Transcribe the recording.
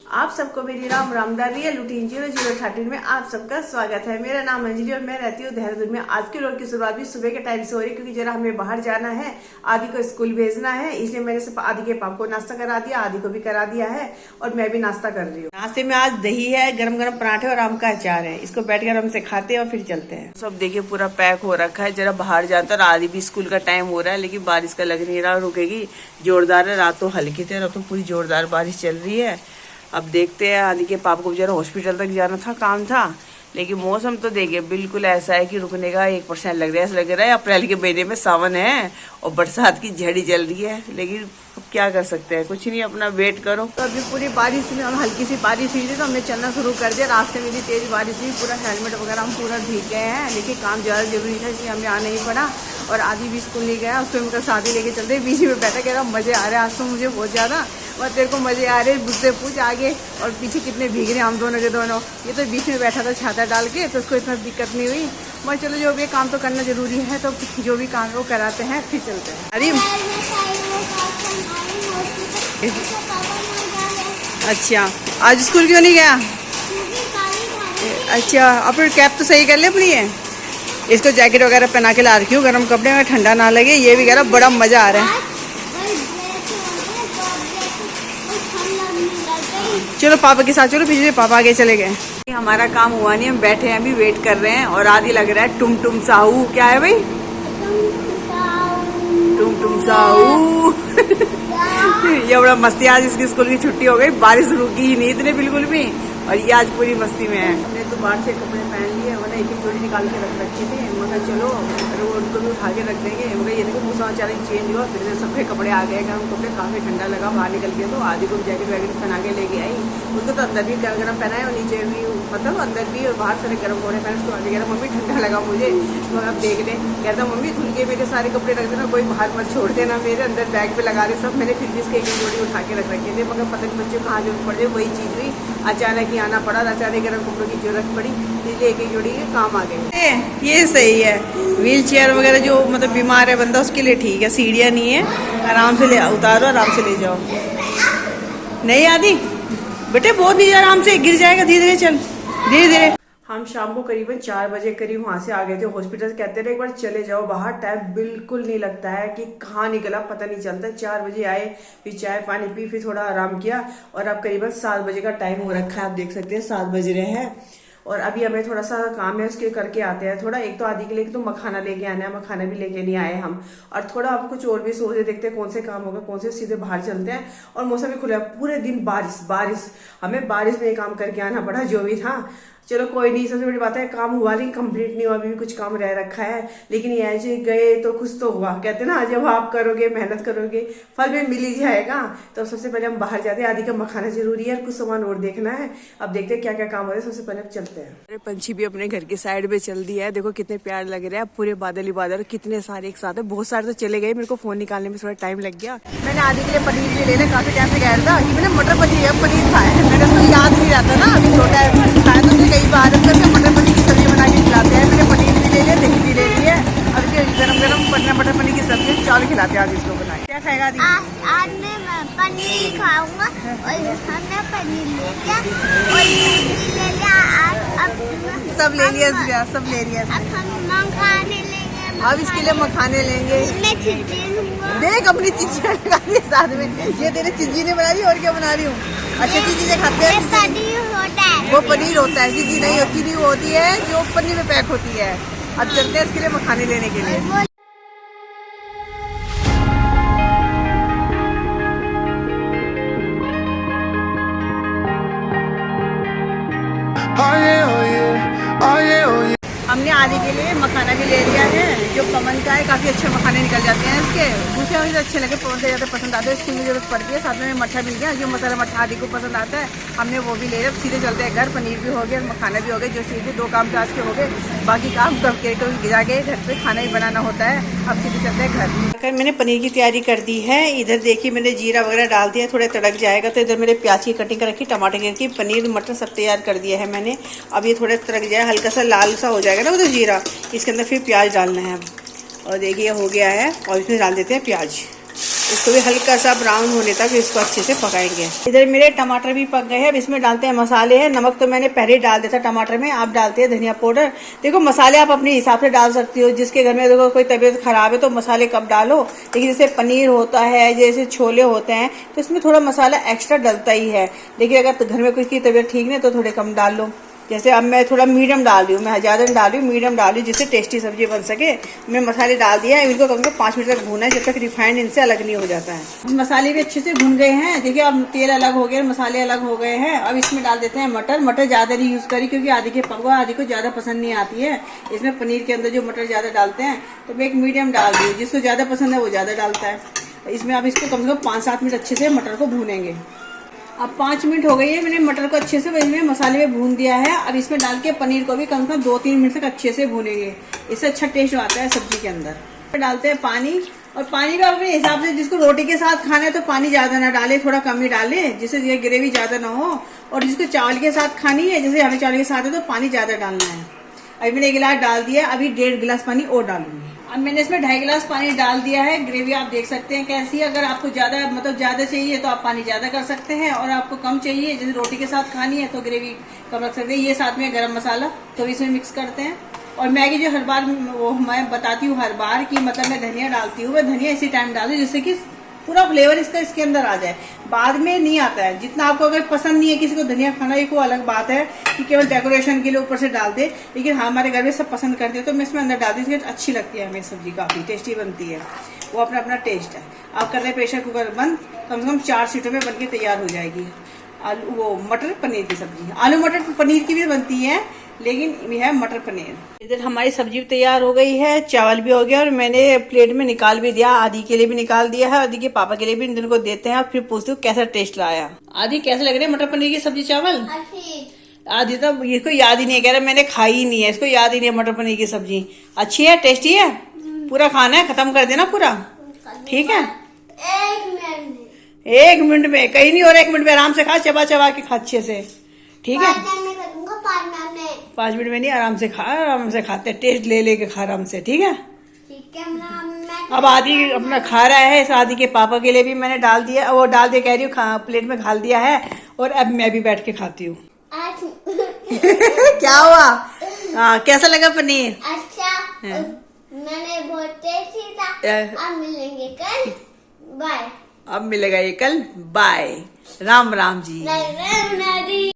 आप सबको मेरी राम रामदार रियल रूटीन 0013 में आप सबका स्वागत है। मेरा नाम अंजलि और मैं रहती हूँ देहरादून में। आज की रोज की शुरुआत भी सुबह के टाइम से हो रही है क्योंकि जरा हमें बाहर जाना है, आदि को स्कूल भेजना है, इसलिए मैंने सिर्फ आदि के पापा को नाश्ता करा दिया, आदि को भी करा दिया है और मैं भी नाश्ता कर रही हूँ। नाश्ते में आज दही है, गरम गरम पराठे और आम का अचार है। इसको बैठ कर हमसे खाते हैं और फिर चलते हैं। सब देखिए पूरा पैक हो रखा है, जरा बाहर जाता है। आदि भी स्कूल का टाइम हो रहा है लेकिन बारिश का लग नहीं रहा रुकेगी। जोरदार है, रात तो हल्की थी, अब तो पूरी जोरदार बारिश चल रही है। अब देखते हैं, आदि के पापा को जरा हॉस्पिटल तक जाना था, काम था, लेकिन मौसम तो देखिए बिल्कुल ऐसा है कि रुकने का 1% लग रहा है। ऐसा लग रहा है अप्रैल के महीने में सावन है और बरसात की झड़ी चल रही है, लेकिन अब क्या कर सकते हैं, कुछ नहीं, अपना वेट करो। तो अभी पूरी बारिश में हम हल्की सी बारिश हुई थी तो हमने चलना शुरू कर दिया। रास्ते में भी तेज बारिश हुई, पूरा हेलमेट वगैरह हम पूरा भीग गए हैं, लेकिन काम ज़्यादा जरूरी था इसलिए हमें आना ही पड़ा। और आदि भी स्कूल नहीं गया, उसको उनका शादी लेके चलते, बीच में बैठा, कह रहा मज़े आ रहे हैं आज तो मुझे बहुत ज़्यादा। और तेरे को मज़े आ रहे, मुझसे पूछ आगे और पीछे कितने भीग रहे हम दोनों के दोनों। ये तो बीच में बैठा था छाता डाल के, तो उसको इतना दिक्कत नहीं हुई। मगर चलो जो भी काम तो करना ज़रूरी है, तो जो भी काम वो कराते हैं फिर चलते हैं। अरे अच्छा, आज स्कूल क्यों नहीं गया? अच्छा, अब फिर कैप तो सही कर ले अपनी है। इसको जैकेट वगैरह पहना के ला रखी हूँ, गर्म कपड़े में ठंडा ना लगे। ये भी कह रहा बड़ा मज़ा आ रहा है। चलो पापा के साथ चलो, पीछे पापा आगे चले गए। हमारा काम हुआ नहीं, हम बैठे हैं अभी, वेट कर रहे हैं। और आदि लग रहा है टुम टुम साहू। क्या है भाई? टुम टुम साहू। ये बड़ा मस्ती। आज इसकी स्कूल की छुट्टी हो गई, बारिश रुकी ही नहीं इतने बिल्कुल भी, और ये आज पूरी मस्ती में है। हमने तो बाहर से कपड़े पहन लिए, वरना एक जोड़ी निकाल के रख रखे थे, मगर चलो उनको भी उठा के रख देंगे। मगर ये देखो मौसम अचानक चेंज हुआ, फिर से सबके कपड़े आ गए, गर्म कपड़े, काफ़ी ठंडा लगा बाहर निकल के। तो आदि को जैकेट वैकेट पहना के लेके आई, उसको तो अंदर भी गर्म गर्म पहना है और नीचे भी, मतलब अंदर भी और बाहर सारे गर्म कपड़े पहने। उसको आगे कह रहा मम्मी ठंडा लगा मुझे, तो आप देख लें। कहता मम्मी धुल के मेरे सारे कपड़े रख देना, कोई बाहर मत छोड़ देना, मेरे अंदर बैग पे लगा रहे सब। मैंने फिर भी इसके एक जोड़ी उठा के रख रखे थे, मगर पता नहीं बच्चे कहाँ जरूरत पड़ जाए, वही चीज़ हुई। अचानक ही आना पड़ा, अचानक गर्म कपड़ों की जरूरत पड़ी, इसलिए एक जोड़ी के काम आ गए। ये सही है, व्हील चेयर वगैरह जो मतलब बीमार है बंदा उसके लिए ठीक है। सीढ़ियाँ नहीं है, आराम से ले उतारो, आराम से ले जाओ। नहीं आदि बेटे बहुत नीचे, आराम से गिर जाएगा, धीरे धीरे चल, धीरे धीरे। हम शाम को करीबन 4 बजे करीब वहाँ से आ गए थे हॉस्पिटल। कहते रहे एक बार चले जाओ बाहर, टाइम बिल्कुल नहीं लगता है कि कहाँ निकला पता नहीं चलता। 4 बजे आए, फिर चाय पानी पी, फिर थोड़ा आराम किया, और अब करीबन 7 बजे का टाइम हो रखा है। आप देख सकते हैं 7 बज रहे हैं, और अभी हमें थोड़ा सा काम है, उसके करके आते हैं थोड़ा। एक तो आदि के लिए तो मखाना लेके आना है, मखाना भी लेके नहीं आए हम, और थोड़ा अब कुछ और भी सोचे, देखते हैं कौन से काम होगा, कौन से सीधे बाहर चलते हैं। और मौसम भी खुला, पूरे दिन बारिश बारिश, हमें बारिश में काम करके आना पड़ा जो भी था। चलो कोई नहीं, सबसे बड़ी बात है काम हुआ नहीं, कंप्लीट नहीं हुआ, अभी भी कुछ काम रह रखा है, लेकिन ये ऐसे गए तो कुछ तो हुआ। कहते हैं ना जब आप करोगे, मेहनत करोगे, फल भी मिल ही जाएगा। तो सबसे पहले हम बाहर जाते हैं, आदि का मखाना जरूरी है, कुछ सामान और देखना है। अब देखते हैं क्या क्या काम हो रहा है, सबसे पहले चलते हैं। अरे पंछी भी अपने घर की साइड में चल दिया है, देखो कितने प्यार लग रहे हैं, पूरे बादल ही बादल, कितने सारे एक साथ है। बहुत सारे तो चले गए, मेरे को फोन निकालने में थोड़ा टाइम लग गया। मैंने आदि के लिए पनीर भी ले लिया, काफी टाइम से गया था कि मैंने मटर पनीर खाया है, मैंने उसको याद नहीं रहता ना, अभी छोटा है, खाया तो कई बार मटर पनीर की सब्जी बना के खिलाते हैं। मैंने पनीर भी ले लिया, दही भी ले लिया, अब गरम गरम मटर पनीर की सब्जी चावल खिलाते हैं। आज इसको बनाए, क्या खाएगा आदि? आज मैं पनीर खाऊंगा, और हमने पनीर ले लिया और ले लिया, सब ले लिया, सब ले लिया। अब हम मखाने लेंगे, अब इसके लिए मखाने लेंगे। देख अपनी चिज्जियाँ लगा दी साथ में, ये तेरे चिज्जी ने बना रही, और क्या बना रही हूँ। अच्छा चिज्जी से खाते हैं, पनीर होता है, वो पनीर होता है, चिज्जी नहीं होती, नहीं वो होती है जो पनीर में पैक होती है। अब चलते हैं इसके लिए मखाने लेने के लिए। हमने आदि के लिए मखाना भी ले लिया है, जो पवन का है, काफ़ी अच्छे मखाने निकल जाते हैं इसके। दूसरे मुझे अच्छे लगे, पवन से ज़्यादा पसंद आते हैं, इसकी मुझे जरूरत पड़ती है। साथ में मट्ठा मिल गया, जो मसाला मट्ठा आदि को पसंद आता है, हमने वो भी ले लिया। सीधे चलते हैं घर, पनीर भी हो गया, मखाना भी हो गया, जो सीधे 2 काम तो आज के हो गए, बाकी काम कभी गिरा के घर पे खाना ही बनाना होता है। अब सीधे चलते हैं घर। मैंने पनीर की तैयारी कर दी है, इधर देखिए मैंने जीरा वगैरह डाल दिया, थोड़े तड़क जाएगा तो इधर मेरे प्याज की कटिंग कर रखी, टमाटर की, पनीर मटर सब तैयार कर दिया है मैंने। अब ये थोड़ा तड़क जाए, हल्का सा लाल सा हो जाएगा ना उधर जीरा, इसके अंदर फिर प्याज डालना है। और देखिए हो गया है, और इसमें डाल देते हैं प्याज। इसको भी हल्का सा ब्राउन होने तक इसको अच्छे से पकाएंगे। इधर मेरे टमाटर भी पक गए हैं। अब इसमें डालते हैं मसाले हैं। नमक तो मैंने पहले ही डाल दिया था टमाटर में। आप डालते हैं धनिया पाउडर। देखो मसाले आप अपने हिसाब से डाल सकती हो। जिसके घर में देखो कोई तबीयत खराब है तो मसाले कम डालो, लेकिन जैसे पनीर होता है, जैसे छोले होते हैं, तो इसमें थोड़ा मसाला एक्स्ट्रा डलता ही है। देखिए अगर घर में किसी की तबीयत ठीक नहीं तो थोड़े कम डाल लो। जैसे अब मैं थोड़ा मीडियम डाल रही हूँ, मैं ज़्यादा नहीं डाल रही हूँ, मीडियम डाल रही हूँ जिससे टेस्टी सब्जी बन सके। मैं मसाले डाल दिया है। इनको कम से कम 5 मिनट तक भूना है जब तक रिफाइंड इनसे अलग नहीं हो जाता है। मसाले भी अच्छे से भून गए हैं। देखिए अब तेल अलग हो गया, मसाले अलग हो गए हैं। अब इसमें डाल देते हैं मटर। मटर ज़्यादा नहीं यूज़ करी क्योंकि आधी के पकवा आधी को ज़्यादा पसंद नहीं आती है। इसमें पनीर के अंदर जो मटर ज़्यादा डालते हैं, तो मैं एक मीडियम डाल दी। जिसको ज़्यादा पसंद है वो ज़्यादा डालता है। इसमें अब इसको कम से कम 5-7 मिनट अच्छे से मटर को भूनेंगे। अब 5 मिनट हो गई है, मैंने मटर को अच्छे से इसमें मसाले में भून दिया है। अब इसमें डाल के पनीर को भी कम से कम 2-3 मिनट तक अच्छे से भूनेंगे। इससे अच्छा टेस्ट आता है सब्जी के अंदर। डालते हैं पानी, और पानी का अपने हिसाब से, जिसको रोटी के साथ खाना है तो पानी ज्यादा ना डाले, थोड़ा कम ही डाले, जिससे ये ग्रेवी ज्यादा ना हो। और जिसको चावल के साथ खानी है, जैसे हमें चावल के साथ है, तो पानी ज्यादा डालना है। अभी मैंने 1 गिलास डाल दिया, अभी 1.5 गिलास पानी और डालूंगी। अब मैंने इसमें 2.5 गिलास पानी डाल दिया है। ग्रेवी आप देख सकते हैं कैसी है। अगर आपको ज्यादा ज्यादा चाहिए तो आप पानी ज्यादा कर सकते हैं, और आपको कम चाहिए जैसे रोटी के साथ खानी है तो ग्रेवी कम रख सकते हैं। ये साथ में गरम मसाला तो इसमें मिक्स करते हैं। और मैगी जो हर बार वो मैं बताती हूँ हर बार की, मतलब मैं धनिया डालती हूँ, मैं धनिया इसी टाइम डालती हूँ जिससे कि पूरा फ्लेवर इसके अंदर आ जाए। बाद में नहीं आता है। जितना आपको अगर पसंद नहीं है किसी को धनिया खाना, एक वो अलग बात है कि केवल डेकोरेशन के लिए ऊपर से डाल दे, लेकिन हमारे घर में सब पसंद करते हैं तो मैं इसमें अंदर डाल दी। अच्छी लगती है हमें सब्जी, काफी टेस्टी बनती है। वो अपना अपना टेस्ट है। आप कर ले प्रेशर कुकर बंद, कम से कम 4 सीटों में बनके तैयार हो जाएगी आलू वो मटर पनीर की सब्जी। आलू मटर पनीर की भी बनती है, लेकिन यह है मटर पनीर। इधर हमारी सब्जी तैयार हो गई है, चावल भी हो गया, और मैंने प्लेट में निकाल भी दिया। आदि के लिए भी निकाल दिया है, आदि के पापा के लिए भी। इन दोनों को देते हैं और फिर पूछती हूँ कैसा टेस्ट लाया। आदि कैसे लग रहे हैं मटर पनीर की सब्जी चावल? आदि तो इसको याद ही नहीं है, कह रहा मैंने खाई ही नहीं है, इसको याद ही नहीं है मटर पनीर की सब्जी। अच्छी है, टेस्टी है। पूरा खाना है, खत्म कर देना पूरा, ठीक है? 1 मिनट में कहीं नहीं, और 1 मिनट में आराम से खा, चबा चबा के खा अच्छे से, ठीक है? 5 मिनट में नहीं, आराम से खा, आराम से खाते, टेस्ट ले लेके खा आराम से, ठीक है? अब आदि अपना खा रहा है। इस आदि के पापा के लिए भी मैंने डाल दिया, वो डाल दे कह रही हूँ, प्लेट में घाल दिया है। और अब मैं भी बैठ के खाती हूँ। क्या हुआ? हाँ, कैसा लगा पनीर? अच्छा, मैंने बहुत टेस्टी था। अब मिलेंगे कल, बाय। अब मिलेगा ये कल, बाय। राम राम जी। राम राम।